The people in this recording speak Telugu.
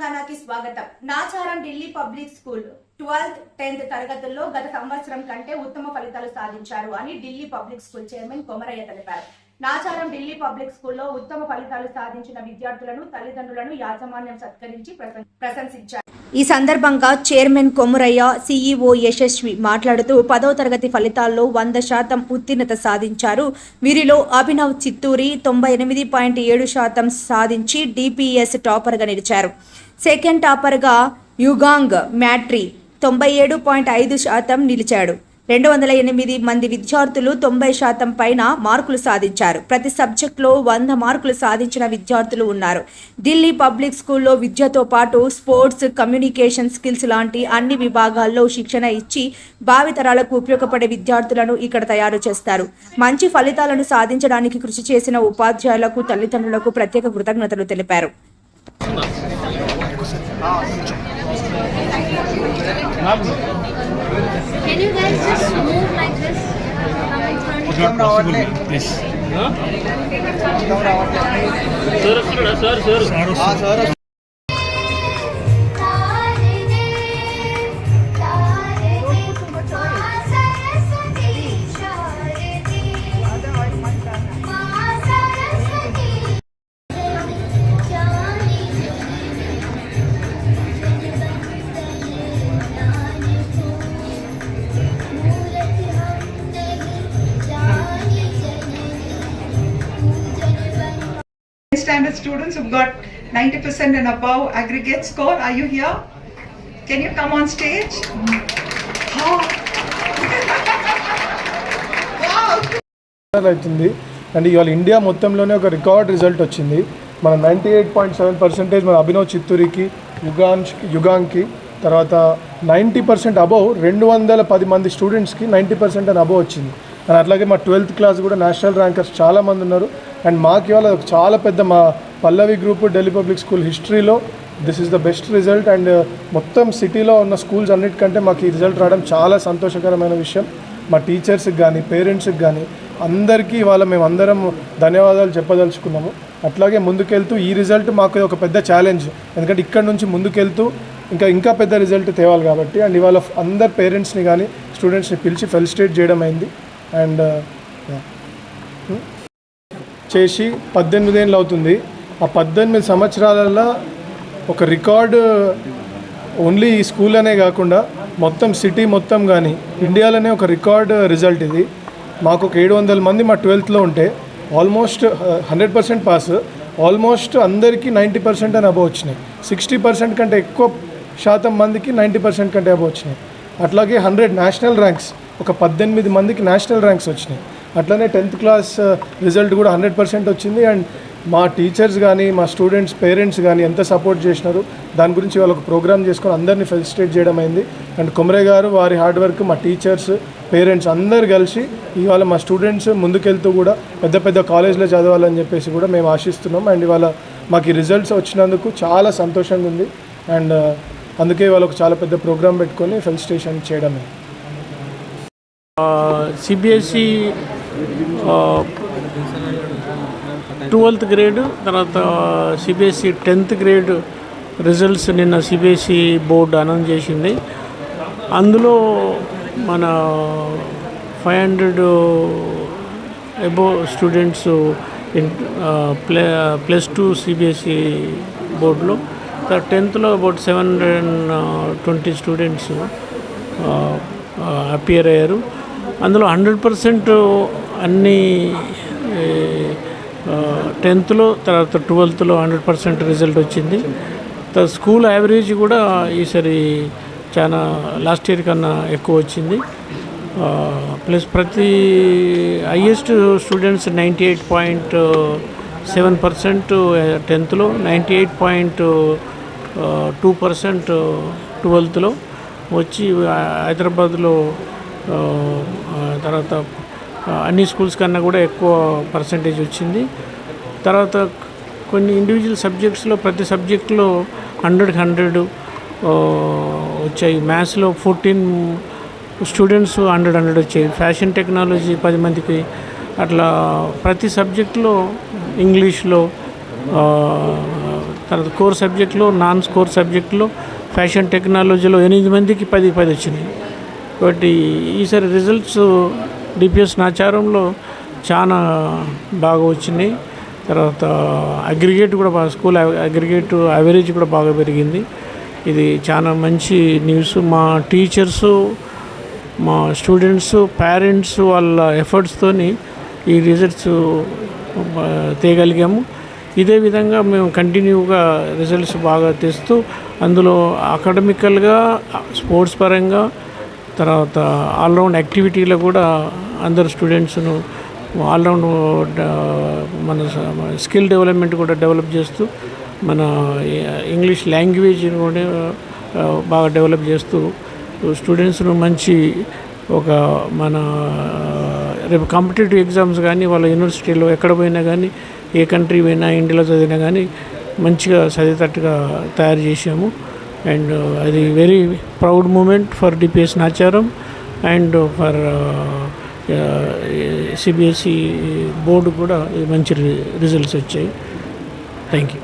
తెలంగాణకి స్వాగతం. Nacharam Delhi public school 12th 10th తరగతుల్లో గత సంవత్సరం కంటే ఉత్తమ ఫలితాలు సాధించారు అని Delhi public school chairman Komaraiah తెలిపారు. నాచారం ఢిల్లీ పబ్లిక్ స్కూల్లో ఉత్తమ ఫలితాలు సాధించిన విద్యార్థులను తల్లిదండ్రులను యాజమాన్యం సత్కరించి ప్రశంసించారు. ఈ సందర్భంగా చైర్మన్ కొమరయ్య, సీఈఓ యశస్వి మాట్లాడుతూ 10వ తరగతి ఫలితాల్లో 100% ఉత్తీర్ణత సాధించారు. వీరిలో అభినవ్ చిత్తూరి 98.7% సాధించి డిపిఎస్ టాపర్గా నిలిచారు. సెకండ్ టాపర్గా యుగాంగ్ మ్యాట్రీ 97.5% నిలిచాడు. 208 మంది విద్యార్థులు 90% పైన మార్కులు సాధించారు. ప్రతి సబ్జెక్టులో 100 మార్కులు సాధించిన విద్యార్థులు ఉన్నారు. ఢిల్లీ పబ్లిక్ స్కూల్లో విద్యతో పాటు స్పోర్ట్స్, కమ్యూనికేషన్ స్కిల్స్ లాంటి అన్ని విభాగాల్లో శిక్షణ ఇచ్చి భావితరాలకు ఉపయోగపడే విద్యార్థులను ఇక్కడ తయారు చేస్తారు. మంచి ఫలితాలను సాధించడానికి కృషి చేసిన ఉపాధ్యాయులకు, తల్లిదండ్రులకు ప్రత్యేక కృతజ్ఞతలు తెలిపారు. Can you guys just move like this? Please. Sir. Standard students who've got 90% and above aggregate score. Are you here? Can you come on stage? Oh. Wow. అవుతుంది అండ్ ఇవాళ ఇండియా మొత్తంలోనే ఒక రికార్డ్ రిజల్ట్ వచ్చింది. మన 98.7% మన అభినవ్ చిత్తూరికి, యుగాంగ్కి, తర్వాత 90% అబవ్ 210 మంది స్టూడెంట్స్కి 90% అని అబవ్ వచ్చింది. అండ్ అట్లాగే మా 12th క్లాస్ కూడా నేషనల్ ర్యాంకర్స్ చాలామంది ఉన్నారు. అండ్ మాకు ఇవాళ చాలా పెద్ద మా పల్లవి గ్రూప్ ఢిల్లీ పబ్లిక్ స్కూల్ హిస్టరీలో this is the best result. And మొత్తం సిటీలో ఉన్న స్కూల్స్ అన్నిటికంటే మాకు ఈ రిజల్ట్ రావడం చాలా సంతోషకరమైన విషయం. మా టీచర్స్కి కానీ, పేరెంట్స్కి కానీ అందరికీ ఇవాళ మేము అందరం ధన్యవాదాలు చెప్పదలుచుకున్నాము. అట్లాగే ముందుకెళ్తూ ఈ రిజల్ట్ మాకు ఒక పెద్ద ఛాలెంజ్, ఎందుకంటే ఇక్కడ నుంచి ముందుకెళ్తూ ఇంకా పెద్ద రిజల్ట్ తేవాలి కాబట్టి. అండ్ ఇవాళ అందరు పేరెంట్స్ని కానీ స్టూడెంట్స్ని పిలిచి ఫెలిసిటేట్ చేయడం అయింది. అండ్ చేసి 18 ఏళ్ళు అవుతుంది. ఆ 18 సంవత్సరాలలో ఒక రికార్డు ఓన్లీ ఈ స్కూల్ అనే కాకుండా మొత్తం సిటీ మొత్తం కానీ ఇండియాలోనే ఒక రికార్డ్ రిజల్ట్ ఇది. మాకు ఒక 700 మంది మా 12th ఉంటే ఆల్మోస్ట్ 100% పాస్, ఆల్మోస్ట్ అందరికీ 90% అని అబవ్ వచ్చినాయి. 60% కంటే ఎక్కువ శాతం మందికి 90% కంటే అబవ్ వచ్చినాయి. అట్లాగే 100 నేషనల్ ర్యాంక్స్, ఒక 18 మందికి నేషనల్ ర్యాంక్స్ వచ్చినాయి. అట్లనే 10th క్లాస్ రిజల్ట్ కూడా 100% వచ్చింది. అండ్ మా టీచర్స్ కానీ, మా స్టూడెంట్స్ పేరెంట్స్ కానీ ఎంత సపోర్ట్ చేసినారు, దాని గురించి వాళ్ళు ఒక ప్రోగ్రామ్ చేసుకొని అందరినీ ఫెలిసిటేట్ చేయడం అయింది. అండ్ కొమరయ్య గారు వారి హార్డ్ వర్క్, మా టీచర్స్, పేరెంట్స్ అందరు కలిసి ఇవాళ మా స్టూడెంట్స్ ముందుకెళ్తూ కూడా పెద్ద కాలేజ్లో చదవాలని చెప్పేసి కూడా మేము ఆశిస్తున్నాం. అండ్ ఇవాళ మాకు ఈ రిజల్ట్స్ వచ్చినందుకు చాలా సంతోషంగా ఉంది. అండ్ అందుకే వాళ్ళకు చాలా పెద్ద ప్రోగ్రామ్ పెట్టుకొని ఫెలిసిటేషన్ చేయడమే. సిబిఎస్ఈ 12th గ్రేడ్, తర్వాత సిబిఎస్ఈ 10th గ్రేడ్ రిజల్ట్స్ నిన్న సిబిఎస్ఈ బోర్డు అనౌన్స్ చేసింది. అందులో మన 500 అబోవ్ స్టూడెంట్స్ +2 సిబిఎస్ఈ బోర్డులో, 10th అబౌట్ 720 స్టూడెంట్స్ అపియర్ అయ్యారు. అందులో 100% అన్ని 10th, తర్వాత 12th 100% రిజల్ట్ వచ్చింది. స్కూల్ యావరేజ్ కూడా ఈసారి చాలా లాస్ట్ ఇయర్ కన్నా ఎక్కువ వచ్చింది. ప్లస్ ప్రతి హైయెస్ట్ స్టూడెంట్స్ 98.7% 10th, 98.2% 12th వచ్చి హైదరాబాద్లో తర్వాత అన్ని స్కూల్స్ కన్నా కూడా ఎక్కువ పర్సంటేజ్ వచ్చింది. తర్వాత కొన్ని ఇండివిజువల్ సబ్జెక్ట్స్లో ప్రతి సబ్జెక్టులో 100 వచ్చాయి. మ్యాథ్స్లో 14 స్టూడెంట్స్ 100 వచ్చాయి. ఫ్యాషన్ టెక్నాలజీ 10 మందికి, అట్లా ప్రతి సబ్జెక్టులో ఇంగ్లీష్లో తర్వాత కోర్ సబ్జెక్టులో, నాన్ కోర్ సబ్జెక్టులో, ఫ్యాషన్ టెక్నాలజీలో 8 మందికి 10 వచ్చినాయి. కాబట్టి ఈసారి రిజల్ట్స్ డిపిఎస్ నాచారంలో చాలా బాగా వచ్చినాయి. తర్వాత అగ్రిగేట్ కూడా బాగా, స్కూల్ అగ్రిగేట్ యావరేజ్ కూడా బాగా పెరిగింది. ఇది చాలా మంచి న్యూస్. మా టీచర్సు, మా స్టూడెంట్స్, పేరెంట్స్ వాళ్ళ ఎఫర్ట్స్తోని ఈ రిజల్ట్స్ తేగలిగాము. ఇదే విధంగా మేము కంటిన్యూగా రిజల్ట్స్ బాగా తెస్తూ అందులో అకాడమికల్గా, స్పోర్ట్స్ పరంగా, తర్వాత ఆల్రౌండ్ యాక్టివిటీలో కూడా అందరు స్టూడెంట్స్ను ఆల్రౌండ్ మన స్కిల్ డెవలప్మెంట్ కూడా డెవలప్ చేస్తూ మన ఇంగ్లీష్ లాంగ్వేజ్ని కూడా బాగా డెవలప్ చేస్తూ స్టూడెంట్స్ను మంచి ఒక మన రేపు కాంపిటేటివ్ ఎగ్జామ్స్ కానీ వాళ్ళ యూనివర్సిటీలో ఎక్కడ పోయినా కానీ, ఏ కంట్రీ పోయినా, ఇండియాలో చదివినా కానీ మంచిగా చదివేటట్టుగా తయారు చేసాము. అండ్ అది very proud moment for DPS Nacharam and for CBSE board కూడా మంచి రిజల్ట్స్ వచ్చాయి. Thank you.